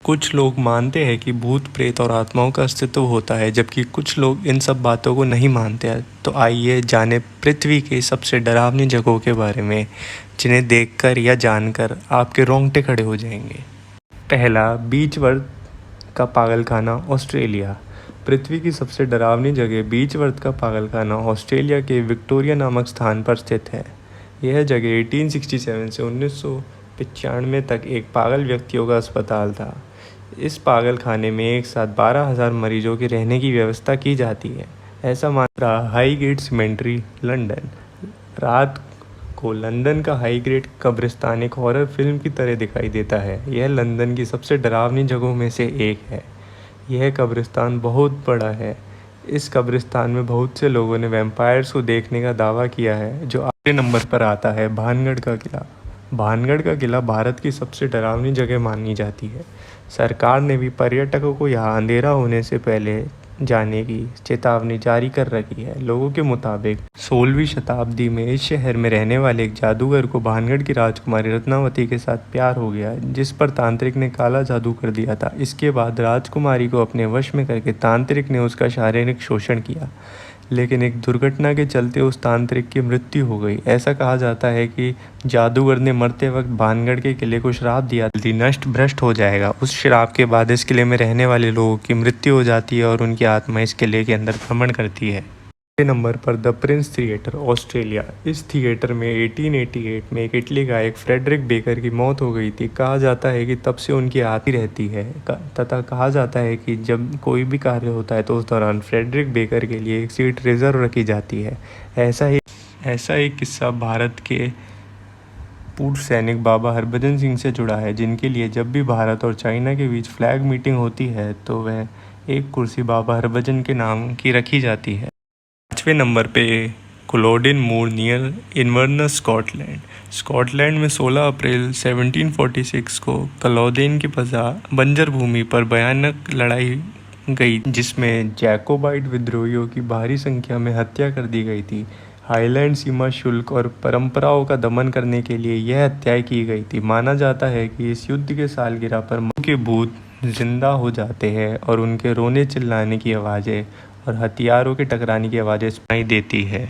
कुछ लोग मानते हैं कि भूत प्रेत और आत्माओं का अस्तित्व होता है, जबकि कुछ लोग इन सब बातों को नहीं मानते हैं। तो आइए जाने पृथ्वी की सबसे डरावनी जगहों के बारे में, जिन्हें देखकर या जानकर आपके रोंगटे खड़े हो जाएंगे। पहला, बीच वर्थ का पागलखाना, ऑस्ट्रेलिया। पृथ्वी की सबसे डरावनी जगह बीच वर्थ का पागलखाना ऑस्ट्रेलिया के विक्टोरिया नामक स्थान पर स्थित है। यह जगह 1867 से 1995 तक एक पागल व्यक्तियों का अस्पताल था। इस पागल खाने में एक साथ 12,000 मरीजों के रहने की व्यवस्था की जाती है, ऐसा मान रहा। Highgate symmetry, London. रात को लंदन का हाईगेट कब्रिस्तान एक हॉरर फिल्म की तरह दिखाई देता है। यह लंदन की सबसे डरावनी जगहों में से एक है। यह कब्रिस्तान बहुत बड़ा है। इस कब्रिस्तान में बहुत से लोगों ने वैम्पायर्स को देखने का दावा किया है। जो आखिरी नंबर पर आता है, भानगढ़ का किला। भानगढ़ का किला भारत की सबसे डरावनी जगह मानी जाती है। सरकार ने भी पर्यटकों को यहाँ अंधेरा होने से पहले जाने की चेतावनी जारी कर रखी है। लोगों के मुताबिक 16वीं शताब्दी में इस शहर में रहने वाले एक जादूगर को भानगढ़ की राजकुमारी रत्नावती के साथ प्यार हो गया, जिस पर तांत्रिक ने काला जादू कर दिया था। इसके बाद राजकुमारी को अपने वश में करके तांत्रिक ने उसका शारीरिक शोषण किया, लेकिन एक दुर्घटना के चलते उस तांत्रिक की मृत्यु हो गई। ऐसा कहा जाता है कि जादूगर ने मरते वक्त भानगढ़ के किले को श्राप दिया, जल्दी नष्ट भ्रष्ट हो जाएगा। उस श्राप के बाद इस किले में रहने वाले लोगों की मृत्यु हो जाती है और उनकी आत्मा इस किले के अंदर भ्रमण करती है। नंबर पर द प्रिंस थिएटर, ऑस्ट्रेलिया। इस थिएटर में 1888 में एक इटली गायक फ्रेडरिक बेकर की मौत हो गई थी। कहा जाता है कि तब से उनकी आती रहती है, तथा कहा जाता है कि जब कोई भी कार्य होता है तो उस दौरान फ्रेडरिक बेकर के लिए एक सीट रिजर्व रखी जाती है। ऐसा एक किस्सा भारत के पूर्व सैनिक बाबा हरभजन सिंह से जुड़ा है, जिनके लिए जब भी भारत और चाइना के बीच फ्लैग मीटिंग होती है तो वह एक कुर्सी बाबा हरभजन के नाम की रखी जाती है। 5वें नंबर पे कुलोडिन मूर नियर इन्वर्नस, स्कॉटलैंड। स्कॉटलैंड में 16 अप्रैल 1746 को कलोडेन की बंजर भूमि पर भयानक लड़ाई गई, जिसमें जैकोबाइट विद्रोहियों की भारी संख्या में हत्या कर दी गई थी। हाईलैंड सीमा शुल्क और परंपराओं का दमन करने के लिए यह हत्याएं की गई थी। माना जाता है कि इस युद्ध के सालगिरह पर मऊ के भूत जिंदा हो जाते हैं और उनके रोने चिल्लाने की आवाज़ें और हथियारों के टकराने की आवाज़ें सुनाई देती है।